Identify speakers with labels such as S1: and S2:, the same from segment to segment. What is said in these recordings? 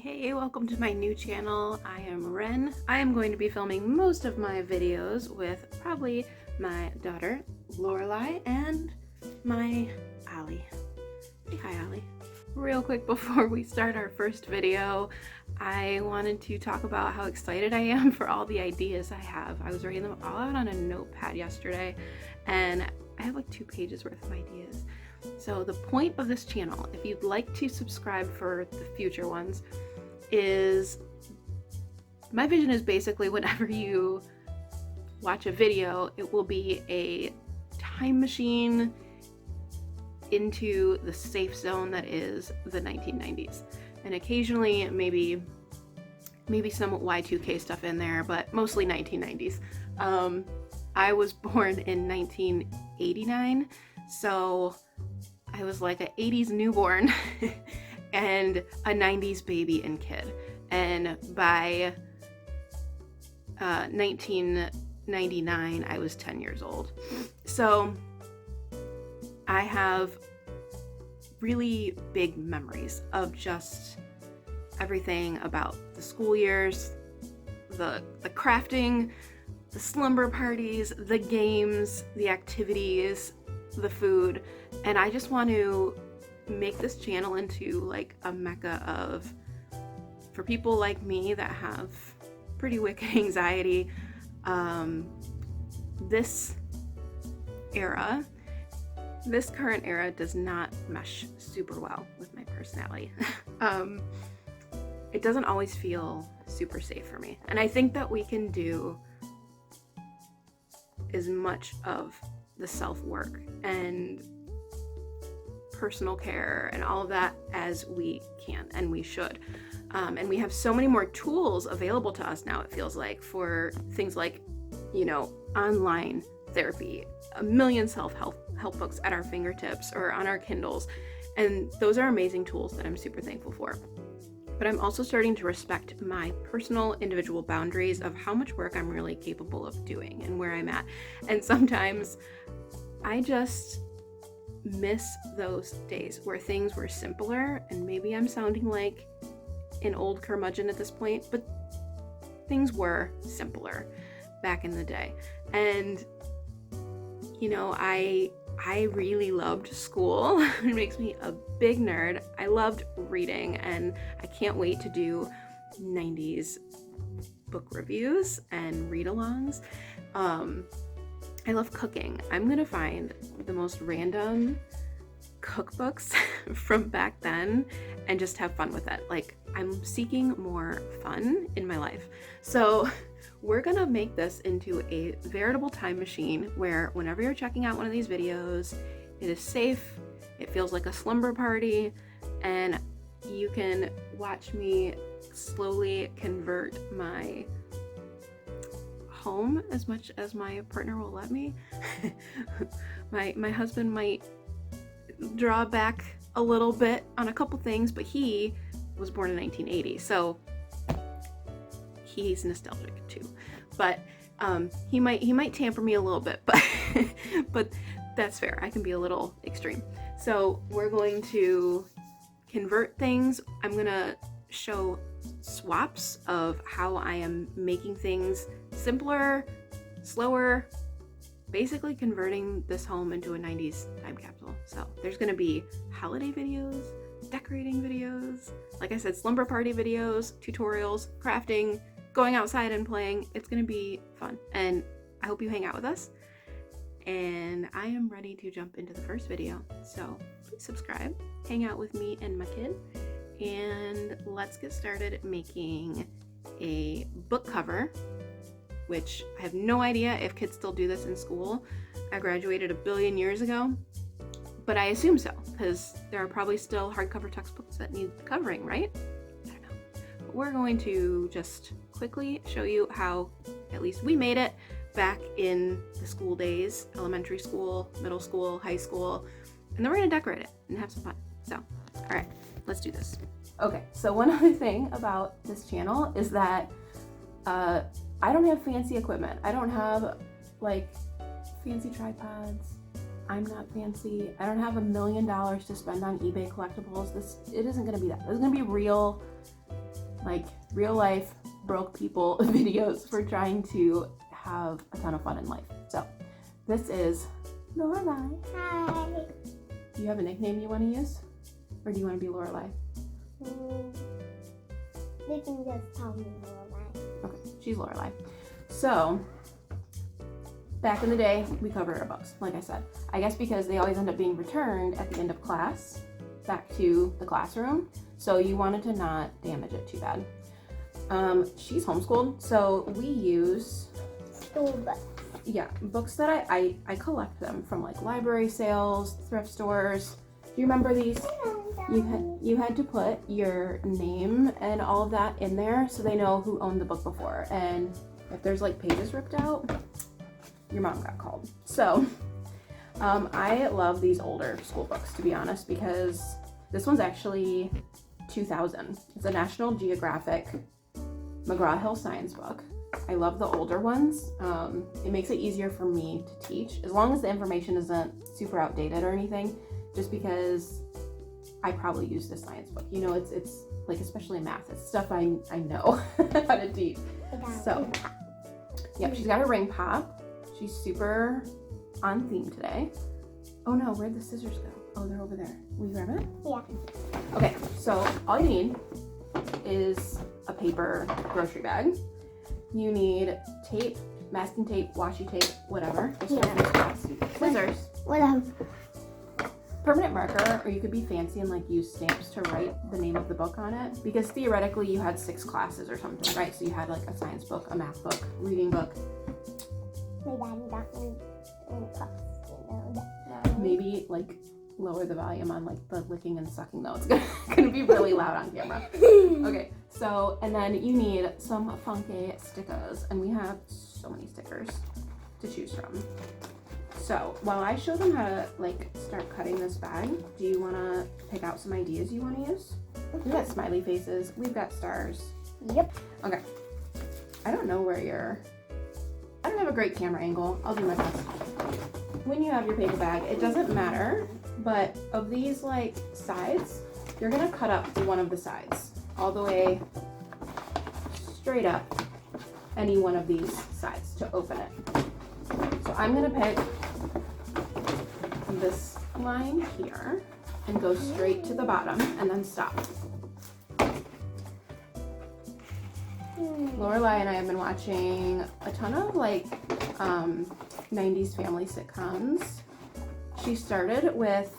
S1: Hey, welcome to my new channel. I am Ren. I am going to be filming most of my videos with probably my daughter, Lorelai, and my Allie. Say hi, Allie. Real quick before we start our first video, I wanted to talk about how excited I am for all the ideas I have. I was writing them all out on a notepad yesterday, and I have like 2 pages worth of ideas. So the point of this channel, if you'd like to subscribe for the future ones, is my vision is basically whenever you watch a video, it will be a time machine into the safe zone that is the 1990s. And occasionally maybe some Y2K stuff in there, but mostly 1990s. I was born in 1989, so I was like an 80s newborn and a 90s baby and kid. And by 1999, I was 10 years old. So I have really big memories of just everything about the school years, the crafting, the slumber parties, the games, the activities, the food. And I just want to make this channel into like a mecca for people like me that have pretty wicked anxiety. This current era does not mesh super well with my personality. It doesn't always feel super safe for me. And I think that we can do as much of the self-work and personal care and all of that as we can and we should. And we have so many more tools available to us now, it feels like, for things like, online therapy, a million self-help books at our fingertips or on our Kindles. And those are amazing tools that I'm super thankful for. But I'm also starting to respect my personal individual boundaries of how much work I'm really capable of doing and where I'm at. And sometimes I just miss those days where things were simpler, and maybe I'm sounding like an old curmudgeon at this point, but things were simpler back in the day. And I really loved school. It makes me a big nerd. I loved reading, and I can't wait to do 90s book reviews and read-alongs. I love cooking. I'm gonna find the most random cookbooks from back then and just have fun with it. Like, I'm seeking more fun in my life. So we're gonna make this into a veritable time machine where whenever you're checking out one of these videos, it is safe, it feels like a slumber party, and you can watch me slowly convert my home as much as my partner will let me. My husband might draw back a little bit on a couple things, but he was born in 1980, so he's nostalgic too. But he might tamper me a little bit, but that's fair. I can be a little extreme. So we're going to convert things. I'm gonna show swaps of how I am making things simpler, slower, basically converting this home into a 90s time capsule. So there's gonna be holiday videos, decorating videos, like I said, slumber party videos, tutorials, crafting, going outside and playing. It's gonna be fun, and I hope you hang out with us. And I am ready to jump into the first video. So please subscribe, hang out with me and my kid, and let's get started making a book cover, which I have no idea if kids still do this in school. I graduated a billion years ago, but I assume so, because there are probably still hardcover textbooks that need covering, right? I don't know. But we're going to just quickly show you how at least we made it back in the school days, elementary school, middle school, high school, and then we're gonna decorate it and have some fun. So, all right, let's do this. Okay, so one other thing about this channel is that I don't have fancy equipment. I don't have like fancy tripods. I'm not fancy. I don't have $1 million to spend on eBay collectibles. It isn't gonna be that. This is gonna be real like real life broke people videos for trying to have a ton of fun in life. So this is Lorelai.
S2: Hi.
S1: Do you have a nickname you want to use? Or do you want to be Lorelai?
S2: They can just tell me Lorelai.
S1: Okay, she's Lorelai. So, back in the day, we covered our books, like I said. I guess because they always end up being returned at the end of class back to the classroom. So you wanted to not damage it too bad. She's homeschooled, so we use
S2: School books.
S1: yeah, books that I collect them from like library sales, thrift stores. Do you remember these? You had to put your name and all of that in there so they know who owned the book before. And if there's like pages ripped out, your mom got called. So I love these older school books, to be honest, because this one's actually 2000. It's a National Geographic McGraw-Hill science book. I love the older ones. It makes it easier for me to teach, as long as the information isn't super outdated or anything, just because I probably use this science book. You know, it's like, especially math, it's stuff I know how to teach. So, yep, she's got a ring pop. She's super on theme today. Oh no, where'd the scissors go? Oh, they're over there. Will you grab it?
S2: Yeah.
S1: Okay, so all you need is a paper grocery bag. You need tape, masking tape, washi tape, whatever. Scissors.
S2: Whatever.
S1: Permanent marker, or you could be fancy and like use stamps to write the name of the book on it, because theoretically you had 6 classes or something, right? So you had like a science book, a math book, reading book.
S2: My daddy got me cups,
S1: Maybe like lower the volume on like the licking and sucking though. It's gonna be really loud on camera. Okay, so and then you need some funky stickers, and we have so many stickers to choose from. So while I show them how to like start cutting this bag, do you want to pick out some ideas you want to use? We've got smiley faces, we've got stars.
S2: Yep.
S1: Okay. I don't know where I don't have a great camera angle. I'll do my best. When you have your paper bag, it doesn't matter, but of these like sides, you're gonna cut up one of the sides all the way straight up, any one of these sides to open it. So I'm gonna pick this line here and go straight to the bottom and then stop. Lorelai and I have been watching a ton of like 90s family sitcoms. She started with,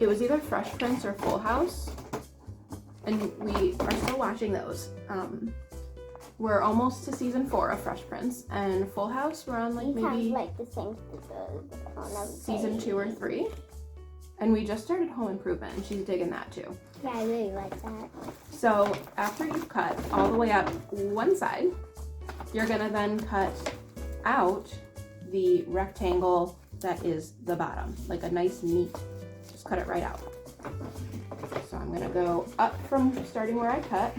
S1: it was either Fresh Prince or Full House, and we are still watching those. We're almost to season 4 of Fresh Prince, and Full House we're on like maybe
S2: like the same on
S1: season 2 or 3. And we just started Home Improvement, and she's digging that too.
S2: Yeah, I really like that.
S1: So after you've cut all the way up one side, you're gonna then cut out the rectangle that is the bottom, like a nice neat, just cut it right out. So I'm gonna go up from starting where I cut,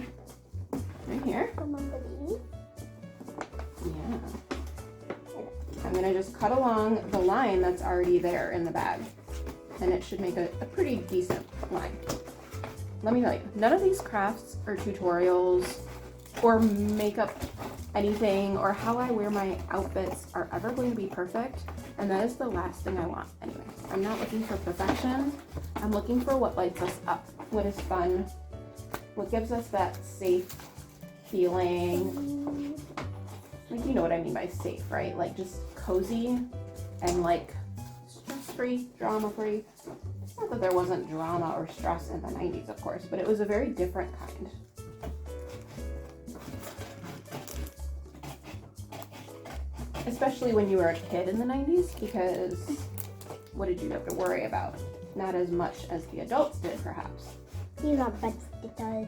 S1: right here. Yeah. I'm gonna just cut along the line that's already there in the bag, and it should make a pretty decent line. Let me tell you, none of these crafts or tutorials or makeup anything or how I wear my outfits are ever going to be perfect, and that is the last thing I want anyway. I'm not looking for perfection. I'm looking for what lights us up, what is fun, what gives us that safe feeling. Like, you know what I mean by safe, right? Like just cozy and like stress-free, drama-free. Not that there wasn't drama or stress in the 90s, of course, but it was a very different kind. Especially when you were a kid in the 90s, because what did you have to worry about? Not as much as the adults did, perhaps.
S2: You love bed stickers.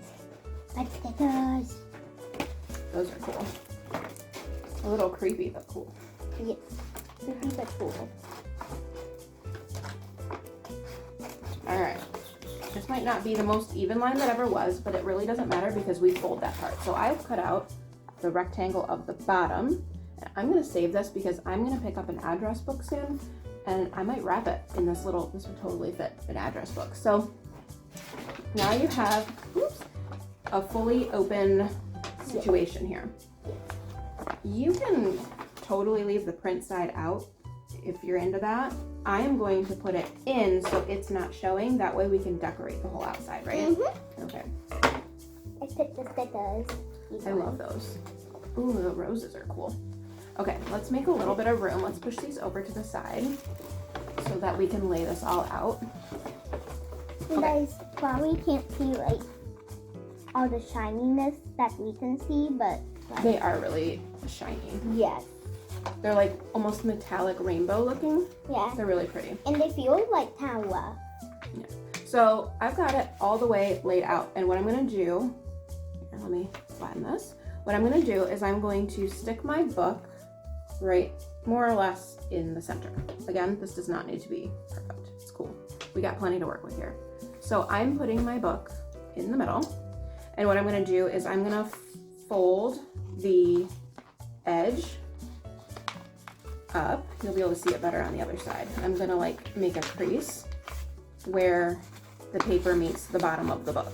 S2: Bed stickers.
S1: Those are cool. A little creepy, but cool.
S2: Yes. Creepy but cool.
S1: Alright. This might not be the most even line that ever was, but it really doesn't matter because we fold that part. So I've cut out the rectangle of the bottom. And I'm going to save this because I'm going to pick up an address book soon, and I might wrap it in this would totally fit an address book. So now you have a fully open situation here. You can totally leave the print side out if you're into that. I am going to put it in so it's not showing. That way we can decorate the whole outside, right?
S2: Mm-hmm.
S1: Okay.
S2: I put the stickers.
S1: I love those. Ooh, the roses are cool. Okay, let's make a little bit of room. Let's push these over to the side so that we can lay this all out.
S2: You guys probably can't see like all the shininess that we can see, but like,
S1: They are really shiny.
S2: yes,
S1: They're like almost metallic rainbow looking.
S2: yeah,
S1: They're really pretty.
S2: and they feel like kind of rough.
S1: So I've got it all the way laid out, and what I'm gonna do, here, let me flatten this. What I'm gonna do is I'm going to stick my book right more or less in the center. Again, this does not need to be perfect. It's cool. We got plenty to work with here. So I'm putting my book in the middle, and what I'm gonna do is I'm gonna fold the edge up. You'll be able to see it better on the other side. I'm gonna like make a crease where the paper meets the bottom of the book.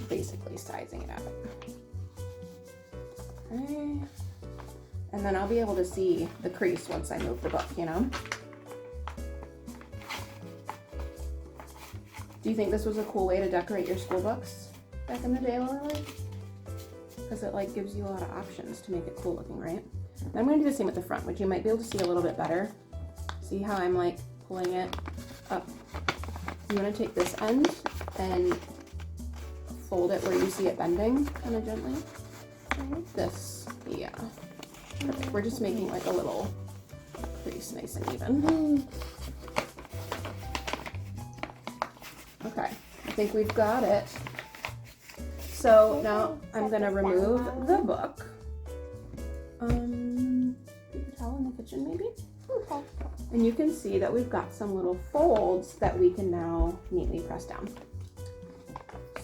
S1: Basically sizing it out. Okay. And then I'll be able to see the crease once I move the book, you know? Do you think this was a cool way to decorate your school books back in the day, Lorelai? Because it like gives you a lot of options to make it cool looking, right? And I'm gonna do the same with the front, which you might be able to see a little bit better. See how I'm like pulling it up? You want to take this end and fold it where you see it bending, kind of gently. This, yeah. Perfect. We're just making like a little crease, nice and even. Okay, I think we've got it. So now I'm gonna remove the book. Paper towel in the kitchen, maybe.
S2: Okay.
S1: And you can see that we've got some little folds that we can now neatly press down.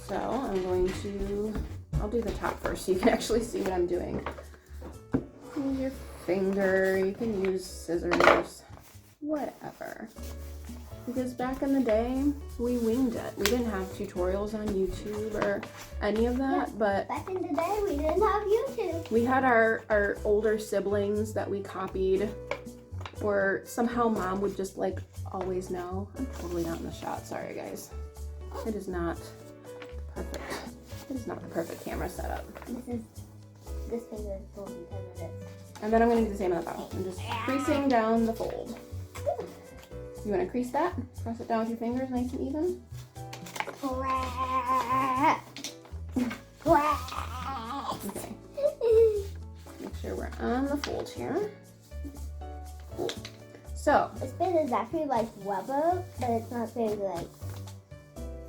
S1: So I'm going to, I'll do the top first so you can actually see what I'm doing. Use your finger, you can use scissors, whatever. Because back in the day, we winged it. We didn't have tutorials on YouTube or any of that,
S2: Yeah,
S1: but
S2: back in the day we didn't have YouTube.
S1: we had our older siblings that we copied, or somehow mom would just like always know. I'm totally not in the shot, sorry guys. It is not perfect. It is not the perfect camera setup.
S2: This finger is full because of this.
S1: And then I'm gonna do the same on the bottom. I'm just creasing down the fold. You wanna crease that? Press it down with your fingers nice and even. Okay. Make sure we're on the fold here. Cool. So,
S2: This bit is actually like rubber, but it's not very like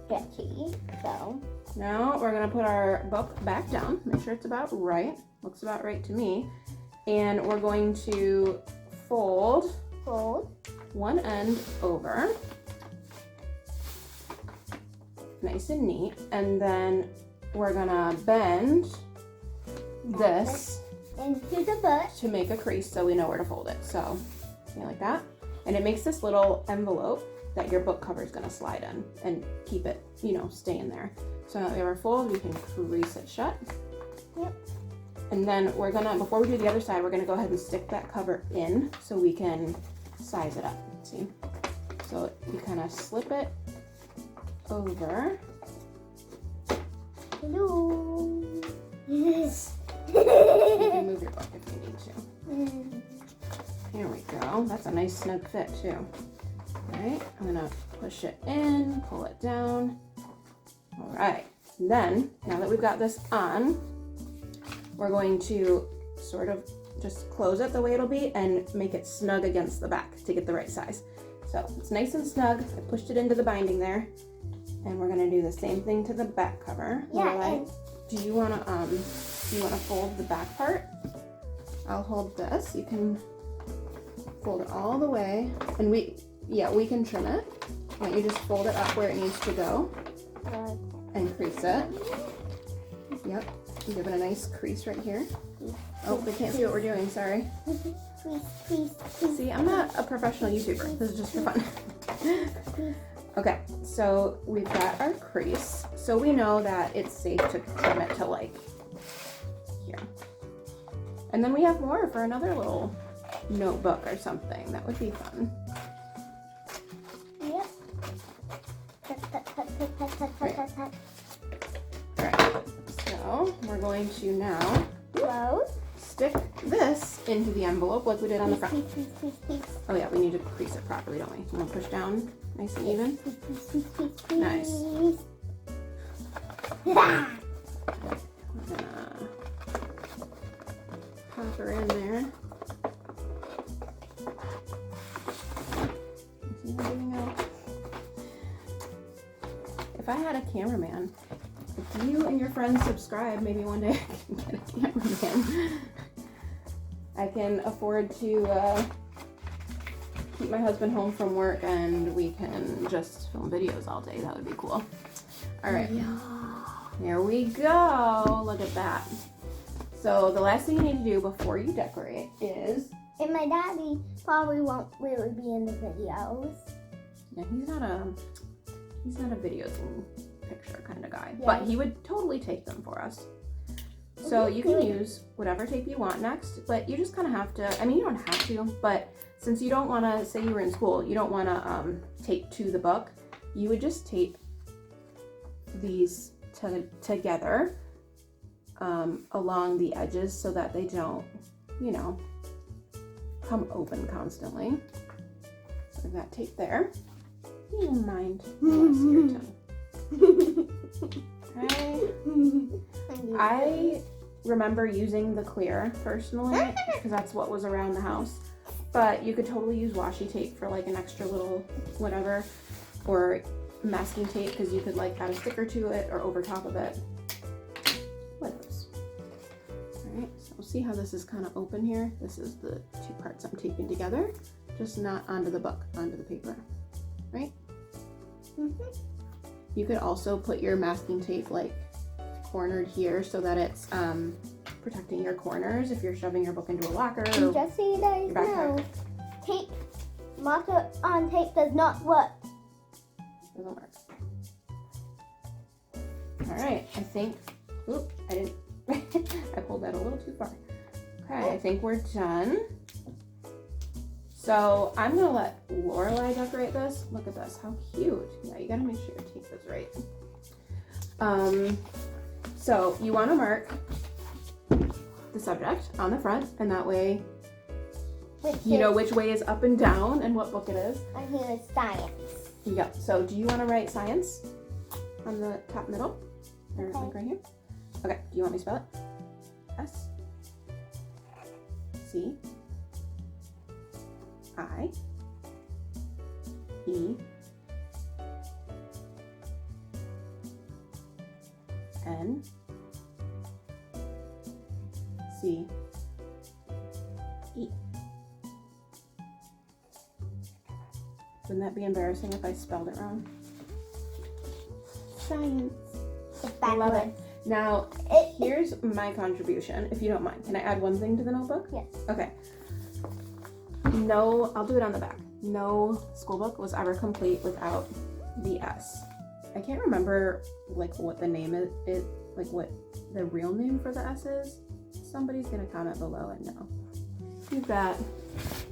S2: stretchy. So
S1: now we're gonna put our book back down. Make sure it's about right. Looks about right to me. And we're going to fold one end over. Nice and neat. And then we're gonna bend this
S2: into the butt.
S1: to make a crease so we know where to fold it. So, yeah, like that. And it makes this little envelope that your book cover is gonna slide in and keep it, you know, stay in there. So now that we have our fold, we can crease it shut.
S2: Yep.
S1: And then we're gonna, before we do the other side, we're gonna go ahead and stick that cover in so we can size it up, see? So you kind of slip it over.
S2: Hello.
S1: You can move your book if you need to. Here we go. That's a nice snug fit too. All right, I'm gonna push it in, pull it down. All right, and then now that we've got this on, we're going to sort of just close it the way it'll be and make it snug against the back to get the right size. So it's nice and snug. I pushed it into the binding there, and we're gonna do the same thing to the back cover.
S2: Yeah.
S1: Lorelai, do you wanna fold the back part? I'll hold this. You can fold it all the way, and we can trim it. Why don't you just fold it up where it needs to go and crease it. Yep, and give it a nice crease right here. Oh, they can't see what we're doing, sorry.
S2: Please.
S1: See, I'm not a professional YouTuber. This is just for fun. Okay, so we've got our crease. So we know that it's safe to trim it to like here. And then we have more for another little notebook or something. That would be fun.
S2: Yep. Cut.
S1: Alright, so we're going to now
S2: Close.
S1: stick this into the envelope like we did on the front.
S2: Piece.
S1: Oh yeah, we need to crease it properly, don't we? You want to push down nice and even? Nice. We're gonna pop her in there. See her getting out? If I had a cameraman, if you and your friends subscribe, maybe one day I can get a cameraman. I can afford to keep my husband home from work and we can just film videos all day. That would be cool. All right.
S2: Yeah.
S1: There we go. Look at that. So the last thing you need to do before you decorate is...
S2: And my daddy probably won't really be in the videos.
S1: Yeah, he's not a videos and picture kind of guy,
S2: Yeah.
S1: but he would totally take them for us. So you can use whatever tape you want next, but you just kind of have to, I mean, you don't have to, but since you don't want to, say you were in school, you don't want to tape to the book, you would just tape these together along the edges so that they don't, you know, come open constantly. So I've got tape there. You don't mind. Okay. I remember using the clear personally because that's what was around the house, but you could totally use washi tape for like an extra little whatever, or masking tape because you could like add a sticker to it or over top of it like this. Alright, so we'll see how this is kind of open here. This is the two parts I'm taping together, just not onto the book, onto the paper, right? You could also put your masking tape like cornered here so that it's protecting your corners if you're shoving your book into a locker.
S2: And just so you guys
S1: your backpack.
S2: know, tape, marker on tape does not work.
S1: Doesn't work. All right, I think, oop, I didn't, I pulled that a little too far. Okay, I think we're done. So I'm gonna let Lorelai decorate this. Look at this, how cute. Yeah, you gotta make sure your tape is right. So you wanna mark the subject on the front, and that way you know which way is up and down and what book it is.
S2: And here is science.
S1: Yep, so do you wanna write science on the top middle? Or
S2: Okay.
S1: like right here? Okay, do you want me to spell it? S C I E N C E. Wouldn't that be embarrassing if I spelled it wrong? Science.
S2: It's
S1: I love it.
S2: backwards.
S1: Now, here's my contribution, if you don't mind. Can I add one thing to the notebook?
S2: Yes.
S1: Okay. No, I'll do it on the back. No school book was ever complete without the S. I can't remember like what the name is, like what the real name for the S is. Somebody's gonna comment below and know. You've got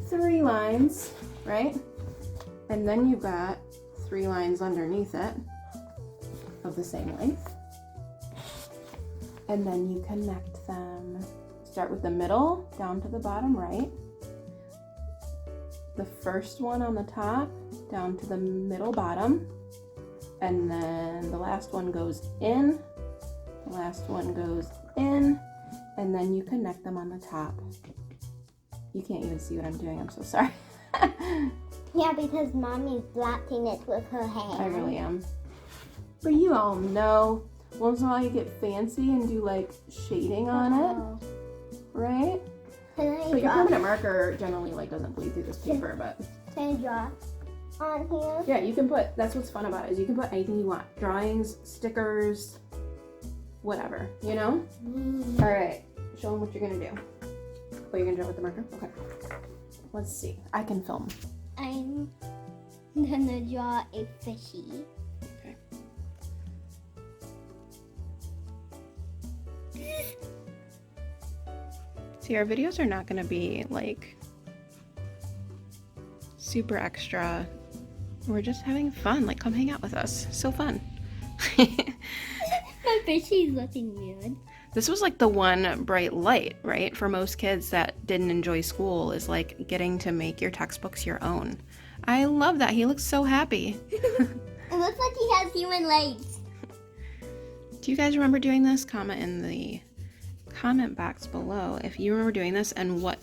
S1: 3 lines, right? And then you've got 3 lines underneath it of the same length. And then you connect them. Start with the middle down to the bottom right. The first one on the top down to the middle bottom. And then the last one goes in. The last one goes in. And then you connect them on the top. You can't even see what I'm doing. I'm so sorry.
S2: Yeah, because mommy's blocking it with her hand.
S1: I really am. But you all know, once in a while you get fancy and do like shading on it, right?
S2: Can I
S1: But your
S2: draw?
S1: permanent marker generally like doesn't bleed through this paper, but
S2: Can I draw on here?
S1: yeah, you can put, that's what's fun about it, is you can put anything you want. Drawings, stickers, whatever, you know? All right, show them what you're gonna do. Oh, you're gonna draw with the marker? Okay. Let's see, I can film.
S2: I'm I'm gonna draw a fishy.
S1: Okay. See, our videos are not going to be like super extra. We're just having fun. Like, come hang out with us. So fun.
S2: My fishy's looking weird.
S1: This was like the one bright light, right? For most kids that didn't enjoy school is like getting to make your textbooks your own. I love that. He looks so happy.
S2: It looks like he has human legs.
S1: Do you guys remember doing this? Comment in the comment box below if you remember doing this and what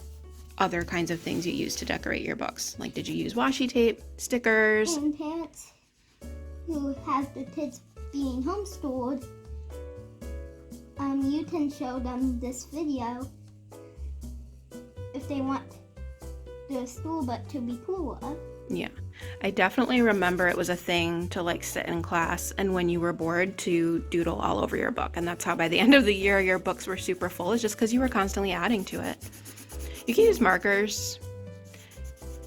S1: other kinds of things you used to decorate your books. Like, did you use washi tape, stickers?
S2: And parents who have the kids being homeschooled, you can show them this video if they want their school but to be cooler.
S1: Yeah, I definitely remember it was a thing to like sit in class and when you were bored to doodle all over your book. And that's how by the end of the year your books were super full, is just because you were constantly adding to it. You can use markers.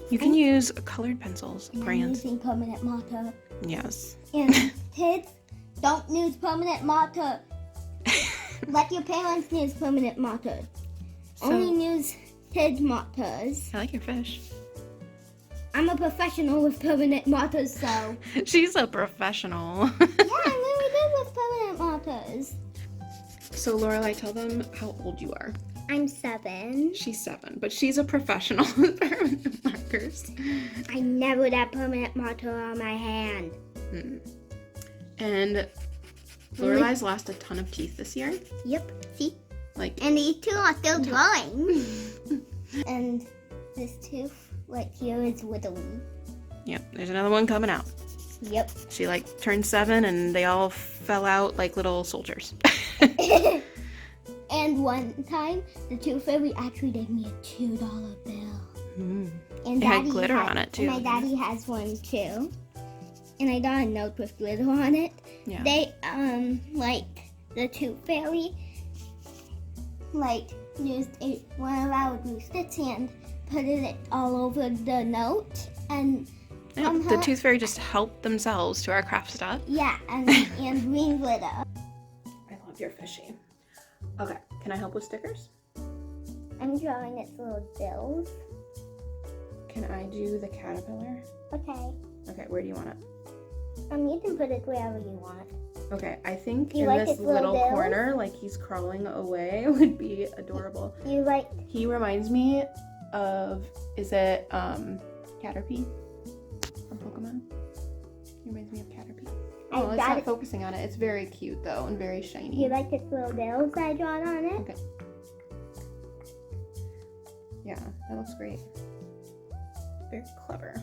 S1: You can use colored pencils, crayons.
S2: I'm using permanent marker.
S1: Yes.
S2: And kids, don't use permanent marker. Let your parents use permanent marker. Only use kids markers.
S1: I like your fish.
S2: I'm a professional with permanent markers, so.
S1: She's a professional.
S2: Yeah, I'm really good with permanent markers.
S1: So Lorelai, tell them how old you are.
S2: I'm 7.
S1: She's 7, but she's a professional with permanent markers.
S2: I never would have permanent marker on my hand.
S1: And Lorelai's lost a ton of teeth this year.
S2: Yep, see?
S1: Like,
S2: And these two are still drawing. And this tooth right here is wiggly.
S1: yep, there's another one coming out.
S2: Yep.
S1: She like turned 7 and they all fell out like little soldiers.
S2: And one time, the tooth fairy actually gave me a $2 bill.
S1: Mm.
S2: And
S1: It had glitter on it, too.
S2: And my daddy has one too. And I got a note with glitter on it.
S1: Yeah.
S2: They, like, the tooth fairy, like, used one of our glue sticks and put it all over the note. And
S1: Yeah, the Tooth Fairy just helped themselves to our craft stuff.
S2: yeah, and green glitter.
S1: I love your fishy. Okay, can I help with stickers?
S2: I'm drawing its little bills.
S1: Can I do the caterpillar?
S2: Okay.
S1: Okay, where do you want it?
S2: You can put it wherever you want.
S1: Okay, I think
S2: You
S1: in
S2: like
S1: this
S2: its little
S1: little
S2: bills?
S1: corner, like he's crawling away, would be adorable.
S2: You like,
S1: He reminds me of, is it Caterpie from Pokemon? He reminds me of Caterpie. Oh, it's not focusing on it. It's very cute though and very shiny.
S2: you like its little bills I drawn on it?
S1: Okay. Yeah, that looks great. Very clever.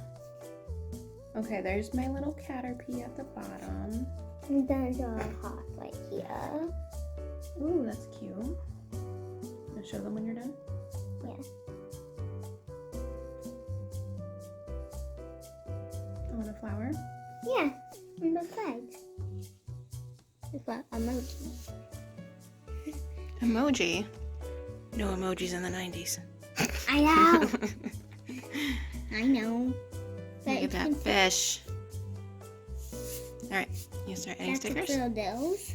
S1: Okay, there's my little Caterpie at the bottom.
S2: I'm gonna draw a heart right here.
S1: Ooh, that's cute. I'll show them when you're done.
S2: Yeah.
S1: Oh, and a flower.
S2: Yeah, on both sides. It's what emoji.
S1: Emoji. No emojis in the 90s.
S2: I know. I know.
S1: Look at that fish. All right, you start adding stickers.
S2: Little bills.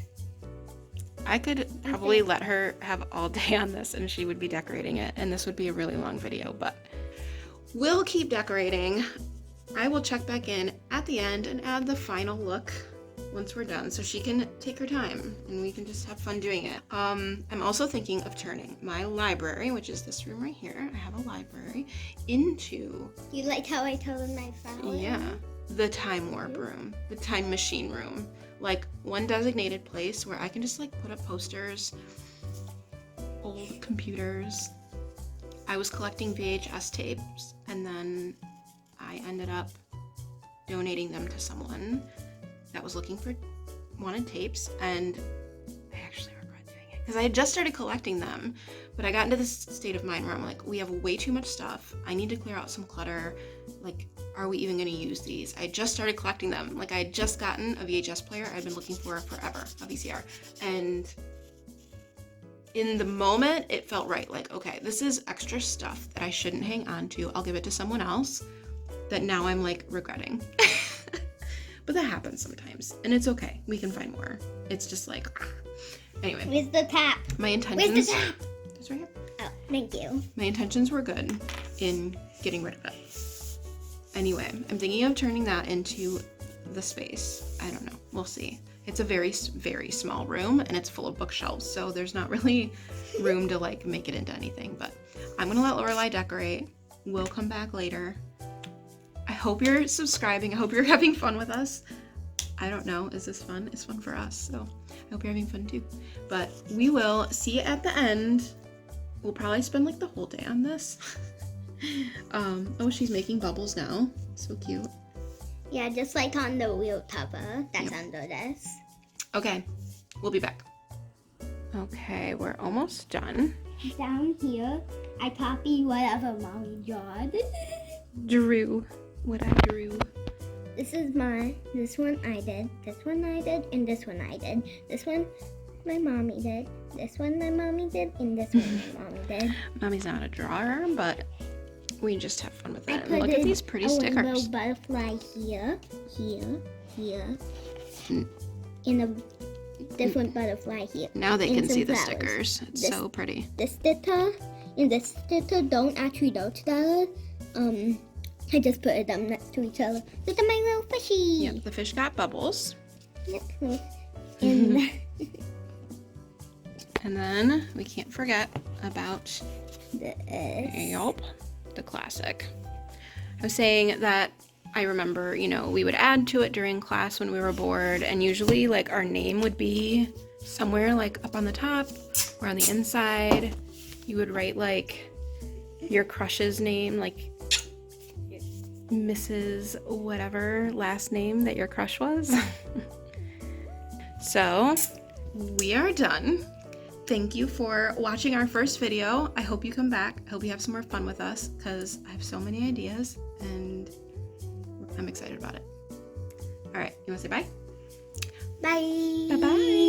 S1: I could probably let her have all day on this and she would be decorating it, and this would be a really long video, but we'll keep decorating. I will check back in at the end and add the final look once we're done so she can take her time and we can just have fun doing it. I'm also thinking of turning my library, which is this room right here, I have a library, into...
S2: You like how I told my flower?
S1: Yeah, the time warp room, the time machine room. Like one designated place where I can just like put up posters, old computers. I was collecting VHS tapes and then I ended up donating them to someone that was looking for wanted tapes, and I actually regret doing it because I had just started collecting them, but I got into this state of mind where I'm like, we have way too much stuff. I need to clear out some clutter. Like, are we even going to use these? I just started collecting them. Like, I had just gotten a VHS player I'd been looking for forever, a VCR. And in the moment, it felt right. Like, okay, this is extra stuff that I shouldn't hang on to. I'll give it to someone else. that now I'm like regretting. But that happens sometimes, and it's okay. We can find more. It's just like, anyway.
S2: Where's the tap?
S1: My intentions.
S2: Where's the tap?
S1: It's right here.
S2: Oh, thank you.
S1: My intentions were good in getting rid of it. Anyway, I'm thinking of turning that into the space. I don't know. We'll see. It's a very, very small room, and it's full of bookshelves, so there's not really room to like make it into anything. But I'm gonna let Lorelai decorate. We'll come back later. I hope you're subscribing. I hope you're having fun with us. I don't know. Is this fun? It's fun for us, so I hope you're having fun too. But we will see you at the end. We'll probably spend like the whole day on this. Oh, she's making bubbles now. So cute.
S2: Yeah, just like on the wheel cover that's
S1: Yep.
S2: under this.
S1: Okay, we'll be back. Okay, we're almost done.
S2: Down here, I copy whatever mommy drawed.
S1: Drew. What I drew.
S2: This is mine. This one I did. This one I did. And this one I did. This one my mommy did. This one my mommy did. And this one my mommy did.
S1: Mommy's not a drawer, but we just have fun with
S2: I
S1: it. And look at these pretty
S2: a
S1: stickers.
S2: little butterfly here, here, here.
S1: Mm.
S2: And a different butterfly here.
S1: Now they
S2: and
S1: can
S2: some
S1: see the
S2: flowers.
S1: stickers. It's
S2: This-
S1: so pretty.
S2: The sticker and the sticker don't actually go together. I just put them next to each other. Look at my little fishy.
S1: Yep, the fish got bubbles.
S2: Yep. And
S1: And then we can't forget about
S2: this.
S1: Yelp, the classic. I was saying that I remember, we would add to it during class when we were bored, and usually like our name would be somewhere like up on the top or on the inside. You would write like your crush's name, like Mrs. whatever last name that your crush was. So we are done. Thank you for watching our first video. I hope you come back. I hope you have some more fun with us because I have so many ideas and I'm excited about it. All right, you want to say bye?
S2: Bye.
S1: Bye-bye.